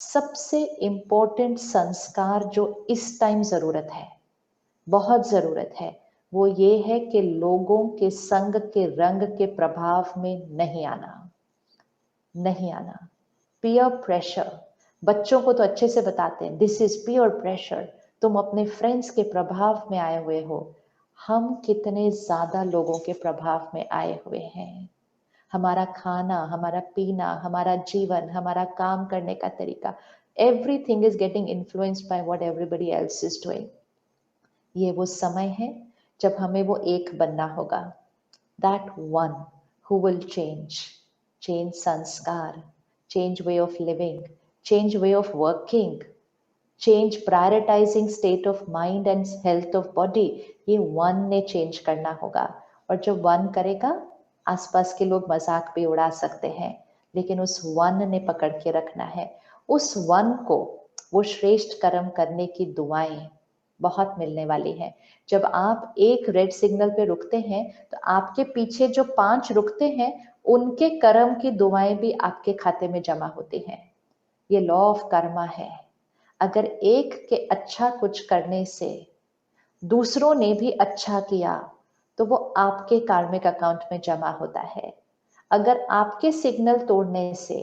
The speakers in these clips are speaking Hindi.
सबसे इम्पोर्टेंट संस्कार जो इस टाइम जरूरत है, बहुत जरूरत है, वो ये है कि लोगों के संग के रंग के प्रभाव में नहीं आना, नहीं आना। पीयर प्रेशर, बच्चों को तो अच्छे से बताते हैं दिस इज पीयर प्रेशर, तुम अपने फ्रेंड्स के प्रभाव में आए हुए हो। हम कितने ज्यादा लोगों के प्रभाव में आए हुए हैं। हमारा खाना, हमारा पीना, हमारा जीवन, हमारा काम करने का तरीका, everything is getting influenced by what everybody else is doing. ये वो समय है जब हमें वो एक बनना होगा, that one who will change, change संस्कार, change way of living, change way of working, change prioritizing state of mind and health of body। ये वन ने चेंज करना होगा। और जो वन करेगा, आसपास के लोग मजाक भी उड़ा सकते हैं, लेकिन उस वन ने पकड़ के रखना है। उस वन को वो श्रेष्ठ कर्म करने की दुआएं बहुत मिलने वाली हैं। जब आप एक रेड सिग्नल पे रुकते हैं तो आपके पीछे जो 5 रुकते हैं उनके कर्म की दुआएं भी आपके खाते में जमा होती हैं। ये लॉ ऑफ कर्मा है। अगर एक के अच्छा कुछ करने से दूसरों ने भी अच्छा किया तो वो आपके कार्मिक अकाउंट में जमा होता है। अगर आपके सिग्नल तोड़ने से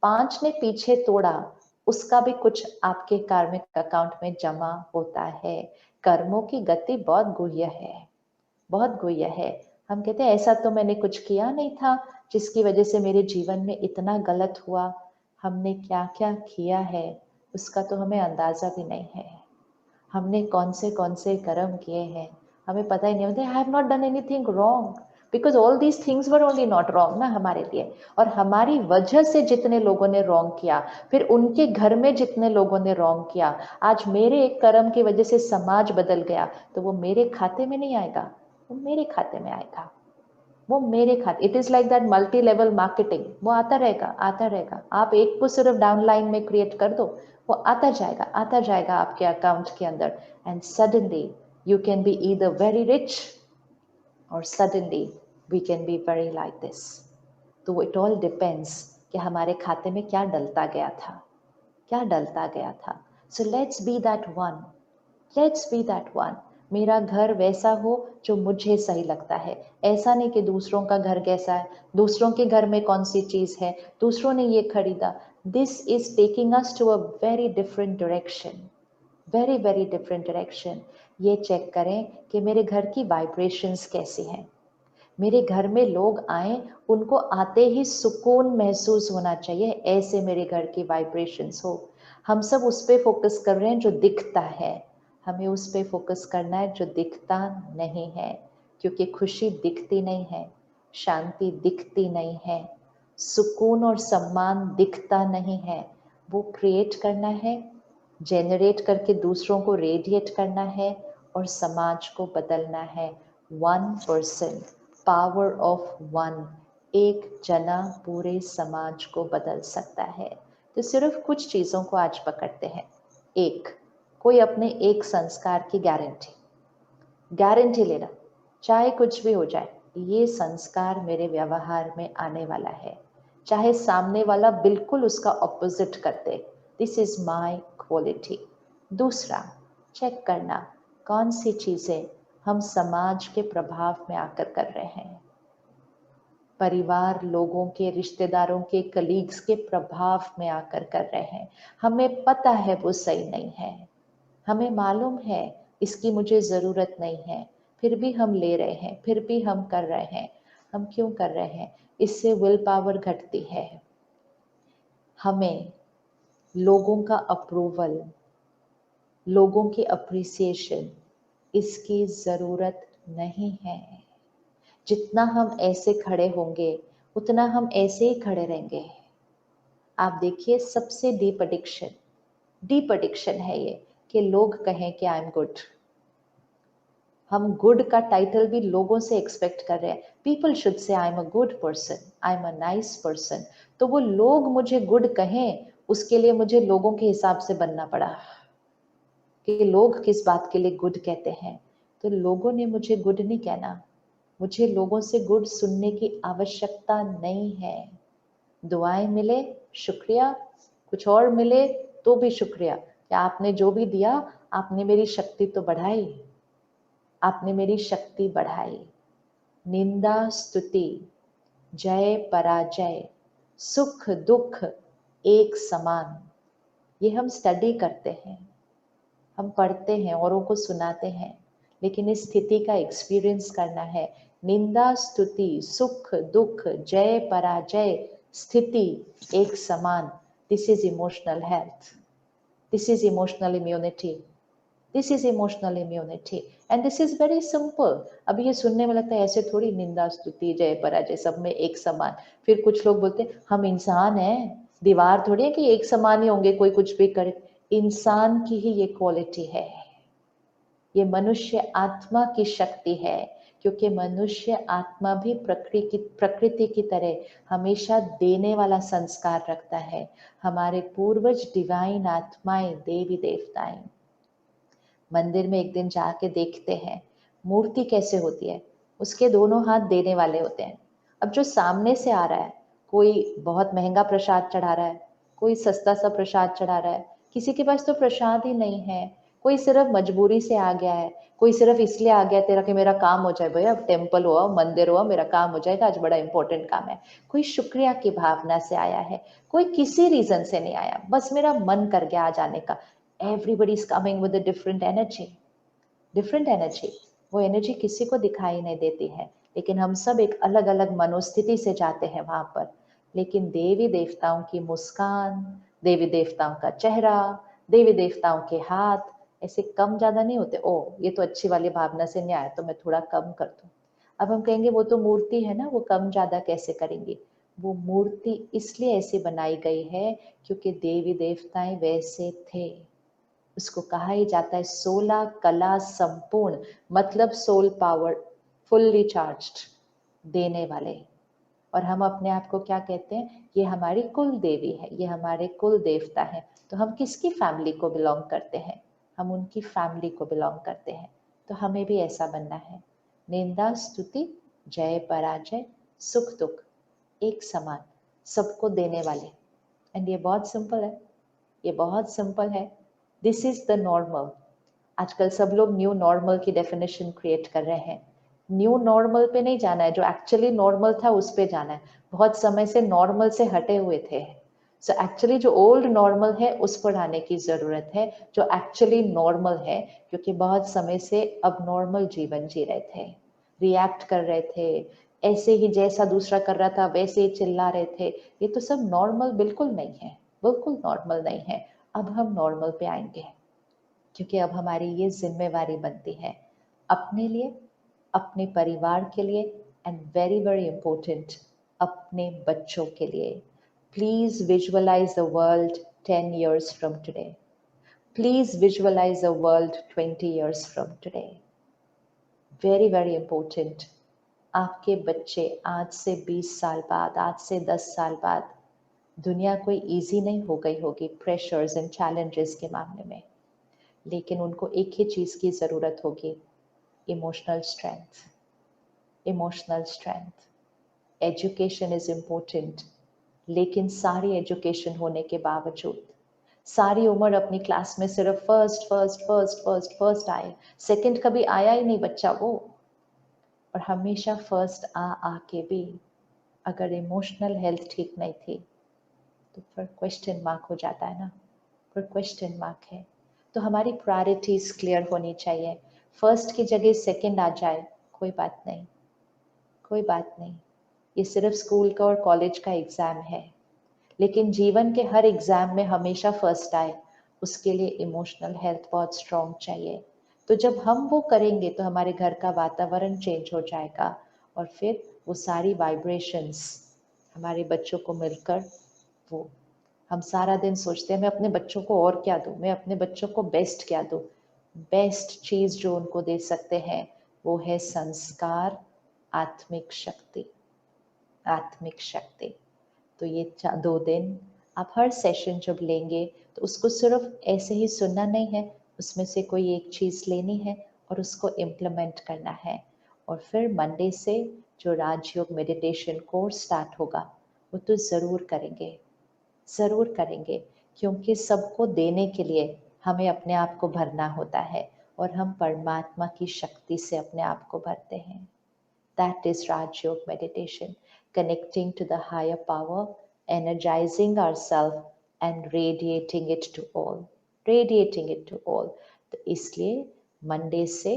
5 ने पीछे तोड़ा, उसका भी कुछ आपके कार्मिक अकाउंट में जमा होता है। कर्मों की गति बहुत गुह्य है, बहुत गुह्य है। हम कहते हैं ऐसा तो मैंने कुछ किया नहीं था जिसकी वजह से मेरे जीवन में इतना गलत हुआ। हमने क्या क्या किया है उसका तो हमें अंदाजा भी नहीं है। हमने कौन से कर्म किए हैं हमें पता ही नहीं होता। I have not done anything wrong because all these things were only not wrong ना हमारे लिए। और हमारी वजह से जितने लोगों ने रॉन्ग किया, फिर उनके घर में जितने लोगों ने रॉन्ग किया, आज मेरे एक कर्म की वजह से समाज बदल गया, तो वो मेरे खाते में नहीं आएगा, वो मेरे खाते में आएगा, वो मेरे खाते। It is like that multi level marketing, वो आता रहेगा आता रहेगा। आप एक को सिर्फ डाउनलाइन में क्रिएट कर दो, वो आता जाएगा आपके अकाउंट के अंदर। And suddenly you can be either very rich और suddenly we can be very like this. तो इट ऑल डिपेंड्स कि हमारे खाते में क्या डलता गया था, क्या डलता गया था। So let's be that one, let's be that one. मेरा घर वैसा हो जो मुझे सही लगता है, ऐसा नहीं कि दूसरों का घर कैसा है, दूसरों के घर में कौन सी चीज है, दूसरों ने ये खरीदा। This is taking us to a very different direction, very very different direction. ये चेक करें कि मेरे घर की वाइब्रेशंस कैसी हैं। मेरे घर में लोग आए, उनको आते ही सुकून महसूस होना चाहिए, ऐसे मेरे घर की वाइब्रेशंस हो। हम सब उस पे फोकस कर रहे हैं जो दिखता है, हमें उस पे फोकस करना है जो दिखता नहीं है। क्योंकि खुशी दिखती नहीं है, शांति दिखती नहीं है, सुकून और सम्मान दिखता नहीं है। वो क्रिएट करना है, जेनरेट करके दूसरों को रेडिएट करना है और समाज को बदलना है। 1%, पावर ऑफ वन, एक जना पूरे समाज को बदल सकता है। तो सिर्फ कुछ चीज़ों को आज पकड़ते हैं। एक, कोई अपने एक संस्कार की गारंटी लेना, चाहे कुछ भी हो जाए, ये संस्कार मेरे व्यवहार में आने वाला है, चाहे सामने वाला बिल्कुल उसका ऑपोजिट करते, दिस इज माय क्वालिटी। दूसरा, चेक करना कौन सी चीजें हम समाज के प्रभाव में आकर कर रहे हैं, परिवार, लोगों के, रिश्तेदारों के, कलीग्स के प्रभाव में आकर कर रहे हैं। हमें पता है वो सही नहीं है, हमें मालूम है इसकी मुझे ज़रूरत नहीं है, फिर भी हम ले रहे हैं, फिर भी हम कर रहे हैं। हम क्यों कर रहे हैं? इससे विल पावर घटती है। हमें लोगों का अप्रूवल, लोगों की अप्रिसिएशन, इसकी ज़रूरत नहीं है। जितना हम ऐसे खड़े होंगे उतना हम ऐसे ही खड़े रहेंगे। आप देखिए, सबसे डीप एडिक्शन है ये कि लोग कहें कि आई एम गुड। हम गुड का टाइटल भी लोगों से एक्सपेक्ट कर रहे हैं। People should say I am a good person, I am a nice person. तो वो लोग मुझे गुड कहें, उसके लिए मुझे लोगों के हिसाब से बनना पड़ा कि लोग किस बात के लिए गुड कहते हैं। तो लोगों ने मुझे गुड नहीं कहना, मुझे लोगों से गुड सुनने की आवश्यकता नहीं है। दुआएं मिले शुक्रिया, कुछ और मिले तो भी शुक्रिया कि आपने जो भी दिया, आपने मेरी शक्ति तो बढ़ाई, आपने मेरी शक्ति बढ़ाई। निंदा स्तुति, जय पराजय, सुख दुख एक समान, ये हम स्टडी करते हैं, हम पढ़ते हैं, औरों को सुनाते हैं, लेकिन इस स्थिति का एक्सपीरियंस करना है। निंदा स्तुति, सुख दुख, जय पराजय, स्थिति एक समान। This is emotional health, this is emotional immunity, this is emotional immunity and this is very simple. अभी ये सुनने में लगता है ऐसे थोड़ी, निंदा स्तुति जय पराजय सब में एक समान। फिर कुछ लोग बोलते हैं हम इंसान हैं, दीवार थोड़ी है कि एक समान ही होंगे, कोई कुछ भी करे। इंसान की ही ये क्वालिटी है, ये मनुष्य आत्मा की शक्ति है, क्योंकि मनुष्य आत्मा भी प्रकृति की तरह हमेशा देने वाला संस्कार रखता है। हमारे पूर्वज डिवाइन आत्माएं, देवी देवताएं, मंदिर में एक दिन जाके देखते हैं मूर्ति कैसे होती है, उसके दोनों हाथ देने वाले होते हैं। अब जो सामने से आ रहा है, कोई बहुत महंगा प्रसाद चढ़ा रहा है, कोई सस्ता सा प्रसाद चढ़ा रहा है, किसी के पास तो प्रसाद ही नहीं है, कोई सिर्फ मजबूरी से आ गया है, कोई सिर्फ इसलिए आ गया तेरा कि मेरा काम हो जाए, भैया टेम्पल हुआ मंदिर हुआ मेरा काम हो जाएगा, आज बड़ा इंपॉर्टेंट काम है। कोई शुक्रिया की भावना से आया है, कोई किसी रीजन से नहीं आया, बस मेरा मन कर गया आ जाने का। Everybody is coming with a different energy, different energy. वो एनर्जी किसी को दिखाई नहीं देती है, लेकिन हम सब एक अलग अलग मनोस्थिति से जाते हैं वहां पर। लेकिन देवी देवताओं की मुस्कान, देवी देवताओं का चेहरा, देवी देवताओं के हाथ ऐसे कम ज्यादा नहीं होते। ओ ये तो अच्छी वाली भावना से नहीं आया तो मैं थोड़ा कम कर दूं। अब हम कहेंगे वो तो मूर्ति है ना, वो कम ज्यादा कैसे करेंगे। वो मूर्ति इसलिए ऐसी बनाई गई है क्योंकि देवी देवताएं वैसे थे। उसको कहा ही जाता है 16 कला संपूर्ण, मतलब सोल पावर, फुल्ली चार्ज्ड, देने वाले। और हम अपने आप को क्या कहते हैं, ये हमारी कुल देवी है, ये हमारे कुल देवता है। तो हम किसकी फैमिली को बिलोंग करते हैं, हम उनकी फैमिली को बिलोंग करते हैं। तो हमें भी ऐसा बनना है। निंदा स्तुति, जय पराजय, सुख दुख एक समान, सबको देने वाले। एंड ये बहुत सिंपल है, ये बहुत सिंपल है। This is the normal. आजकल सब लोग न्यू नॉर्मल की डेफिनेशन क्रिएट कर रहे हैं। न्यू नॉर्मल पे नहीं जाना है, जो एक्चुअली नॉर्मल था उस पे जाना है। बहुत समय से नॉर्मल से हटे हुए थे, सो एक्चुअली जो ओल्ड नॉर्मल है उस पर आने की जरूरत है, जो एक्चुअली नॉर्मल है। क्योंकि बहुत समय से अब नॉर्मल जीवन जी रहे थे, रिएक्ट कर रहे थे, ऐसे ही जैसा दूसरा कर रहा था वैसे ही चिल्ला रहे थे। ये तो सब नॉर्मल बिल्कुल नहीं है, बिल्कुल नॉर्मल नहीं है। अब हम नॉर्मल पे आएंगे, क्योंकि अब हमारी ये जिम्मेवारी बनती है अपने लिए, अपने परिवार के लिए, एंड वेरी वेरी इंपॉर्टेंट अपने बच्चों के लिए। Please visualise the world 10 years from today. Please visualize the world 20 years from today. Very very important. आपके बच्चे आज से 20 साल बाद, आज से 10 साल बाद, दुनिया कोई इजी नहीं हो गई होगी प्रेशर्स एंड चैलेंजेस के मामले में, लेकिन उनको एक ही चीज की जरूरत होगी, emotional strength. Emotional strength. Education is important, लेकिन सारी एजुकेशन होने के बावजूद सारी उम्र अपनी क्लास में सिर्फ first first first first first आए, सेकंड कभी आया ही नहीं बच्चा वो। और हमेशा फर्स्ट आके भी अगर इमोशनल हेल्थ ठीक नहीं थी तो फिर क्वेश्चन मार्क हो जाता है ना, फिर क्वेश्चन मार्क है। तो हमारी प्रायोरिटीज क्लियर होनी चाहिए। फर्स्ट की जगह सेकंड आ जाए कोई बात नहीं, कोई बात नहीं। ये सिर्फ स्कूल का और कॉलेज का एग्जाम है, लेकिन जीवन के हर एग्जाम में हमेशा फर्स्ट आए, उसके लिए इमोशनल हेल्थ बहुत स्ट्रांग चाहिए। तो जब हम वो करेंगे तो हमारे घर का वातावरण चेंज हो जाएगा, और फिर वो सारी वाइब्रेशंस हमारे बच्चों को मिलकर, वो हम सारा दिन सोचते हैं मैं अपने बच्चों को और क्या दूं, मैं अपने बच्चों को बेस्ट क्या दूं। बेस्ट चीज जो उनको दे सकते हैं वो है संस्कार, आत्मिक शक्ति, आत्मिक शक्ति। तो ये 2 दिन आप हर सेशन जब लेंगे तो उसको सिर्फ ऐसे ही सुनना नहीं है, उसमें से कोई एक चीज लेनी है और उसको इम्प्लीमेंट करना है। और फिर मंडे से जो राजयोग मेडिटेशन कोर्स स्टार्ट होगा वो तो जरूर करेंगे, जरूर करेंगे। क्योंकि सबको देने के लिए हमें अपने आप को भरना होता है और हम परमात्मा की शक्ति से अपने आप को भरते हैं। That is Raj Yoga meditation, connecting to the higher power, energizing ourselves and radiating it to all. Radiating it to all. तो इसलिए मंडे से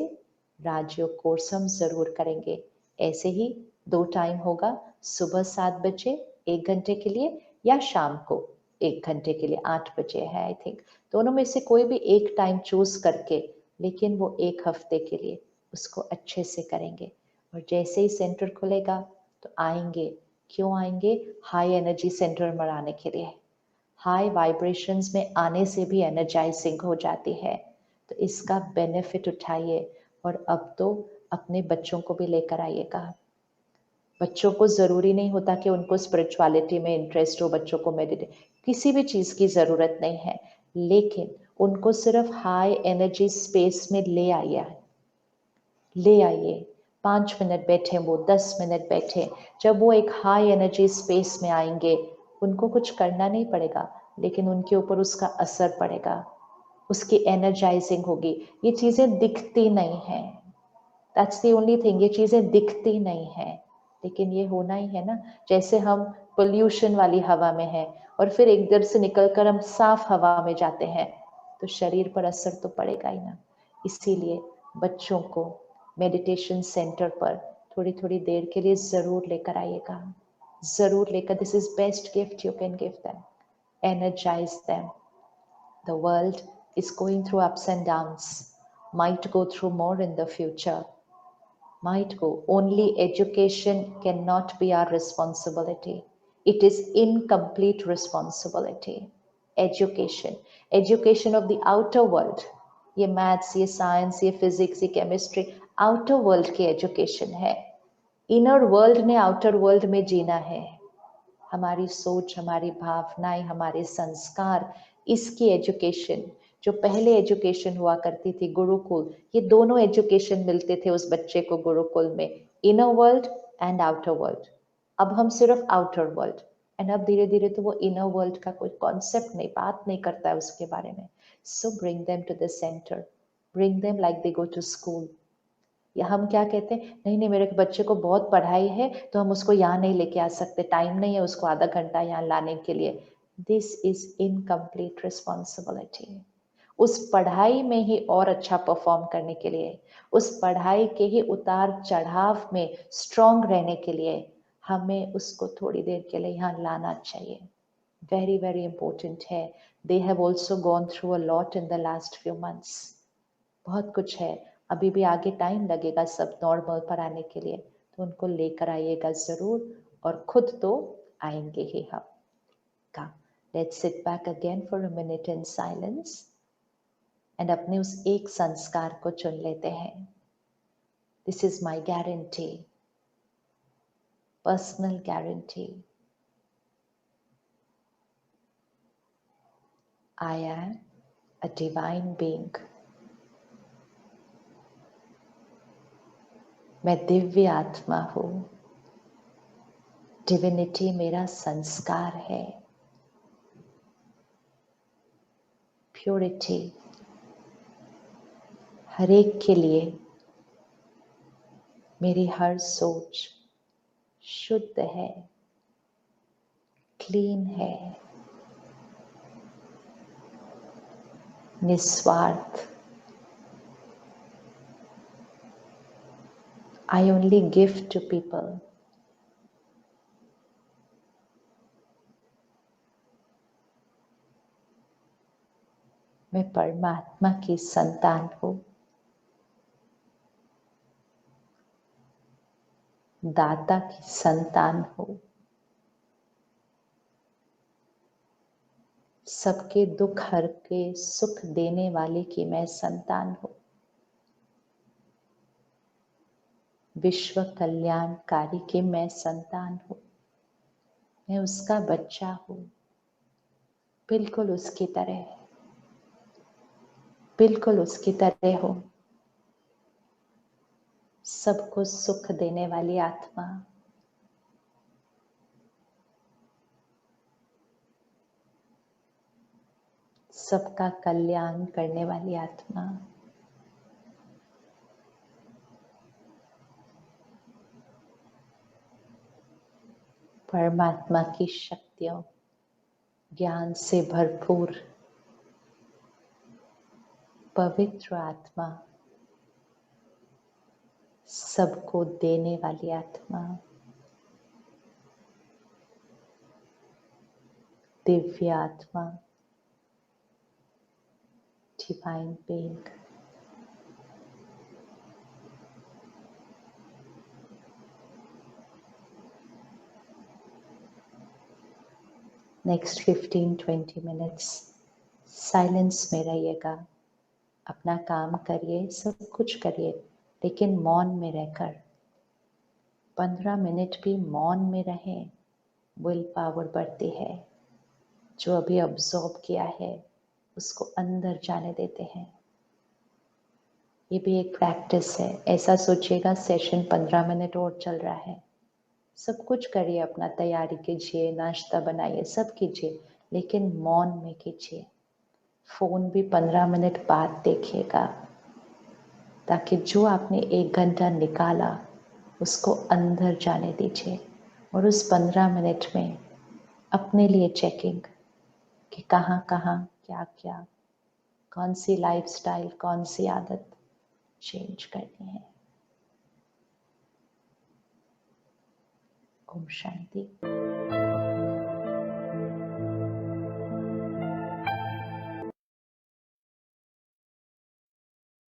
राजयोग कोर्स हम ज़रूर करेंगे। ऐसे ही 2 टाइम होगा, सुबह 7 बजे 1 घंटे के लिए या शाम को 1 घंटे के लिए 8 बजे है आई थिंक। दोनों में से कोई भी एक टाइम चूज करके, लेकिन वो 1 हफ्ते के लिए उसको अच्छे से करेंगे। और जैसे ही सेंटर खुलेगा तो आएंगे। क्यों आएंगे? हाई एनर्जी सेंटर में आने के लिए। हाई वाइब्रेशंस में आने से भी एनर्जाइजिंग हो जाती है, तो इसका बेनिफिट उठाइए। और अब तो अपने बच्चों को भी लेकर आइएगा। बच्चों को ज़रूरी नहीं होता कि उनको स्पिरिचुअलिटी में इंटरेस्ट हो, बच्चों को मेडिटेट किसी भी चीज़ की ज़रूरत नहीं है, लेकिन उनको सिर्फ हाई एनर्जी स्पेस में ले आइए। ले आइए। 5 मिनट बैठे, वो 10 मिनट बैठे। जब वो एक हाई एनर्जी स्पेस में आएंगे, उनको कुछ करना नहीं पड़ेगा, लेकिन उनके ऊपर उसका असर पड़ेगा, उसकी एनर्जाइजिंग होगी। ये चीज़ें दिखती नहीं हैं, दैट्स द ओनली थिंग। ये चीज़ें दिखती नहीं हैं, लेकिन ये होना ही है ना। जैसे हम पोल्यूशन वाली हवा में हैं और फिर एकदम से निकलकर हम साफ हवा में जाते हैं, तो शरीर पर असर तो पड़ेगा ही ना। इसीलिए बच्चों को मेडिटेशन सेंटर पर थोड़ी थोड़ी देर के लिए ज़रूर लेकर आइएगा, ज़रूर लेकर। This is best gift you can give them, energize them. The world is going through ups and downs, might go through more in the future, might go. Only education cannot be our responsibility. It is incomplete responsibility. Education, education of the outer world. ये मैथ्स, ये साइंस, ये फिजिक्स, ये केमिस्ट्री आउटर वर्ल्ड की एजुकेशन है। इनर वर्ल्ड ने आउटर वर्ल्ड में जीना है। हमारी सोच, हमारी भावनाएं, हमारे संस्कार, इसकी एजुकेशन, जो पहले एजुकेशन हुआ करती थी गुरुकुल, ये दोनों एजुकेशन मिलते थे उस बच्चे को गुरुकुल में, inner world and outer world. अब हम सिर्फ आउटर वर्ल्ड, एंड अब धीरे धीरे तो वो इनर वर्ल्ड का कोई कॉन्सेप्ट नहीं, बात नहीं करता है उसके बारे में। So bring them to the centre, bring them like they go to school. या हम क्या कहते हैं, नहीं नहीं मेरे बच्चे को बहुत पढ़ाई है तो हम उसको यहाँ नहीं लेके आ सकते, टाइम नहीं है उसको आधा घंटा यहाँ लाने के लिए। This is incomplete responsibility. उस पढ़ाई में ही और अच्छा परफॉर्म करने के लिए, उस पढ़ाई के ही उतार चढ़ाव में स्ट्रॉन्ग रहने के लिए हमें उसको थोड़ी देर के लिए यहाँ लाना चाहिए। वेरी वेरी इंपॉर्टेंट है। They have also gone through a lot in the last few months. बहुत कुछ है, अभी भी आगे टाइम लगेगा सब नॉर्मल पर आने के लिए, तो उनको लेकर आइएगा ज़रूर, और खुद तो आएंगे ही हम। का let's sit back again for a minute in silence and अपने उस एक संस्कार को चुन लेते हैं। This is my guarantee, personal guarantee. I am a divine being. मैं दिव्य आत्मा हूँ। डिविनिटी मेरा संस्कार है। प्योरिटी हर एक के लिए, मेरी हर सोच शुद्ध है, क्लीन है, निस्वार्थ। I only give to people. मैं परमात्मा की संतान हूँ, दाता की संतान हूँ। सबके दुख हर के सुख देने वाले की मैं संतान हूँ। विश्व कल्याणकारी की मैं संतान हूँ। मैं उसका बच्चा हूँ, बिल्कुल उसकी तरह, बिल्कुल उसकी तरह हूँ। सबको सुख देने वाली आत्मा। सबका कल्याण करने वाली आत्मा, परमात्मा की शक्तियों, ज्ञान से भरपूर पवित्र आत्मा, सबको देने वाली आत्मा, दिव्य आत्मा, divine being. Next 15-20 minutes silence में रहिएगा, अपना काम करिए, सब कुछ करिए, लेकिन मौन में रहकर 15 मिनट भी मौन में रहें। विल पावर बढ़ती है। जो अभी ऑब्जॉर्व किया है उसको अंदर जाने देते हैं। ये भी एक प्रैक्टिस है। ऐसा सोचिएगा सेशन 15 मिनट और चल रहा है। सब कुछ करिए, अपना तैयारी कीजिए, नाश्ता बनाइए, सब कीजिए, लेकिन मौन में कीजिए। फोन भी 15 मिनट बाद देखिएगा, ताकि जो आपने 1 घंटा निकाला उसको अंदर जाने दीजिए। और उस 15 मिनट में अपने लिए चेकिंग कि कहाँ कहाँ क्या क्या, कौन सी लाइफस्टाइल, कौन सी आदत चेंज करनी है। ओम शांति।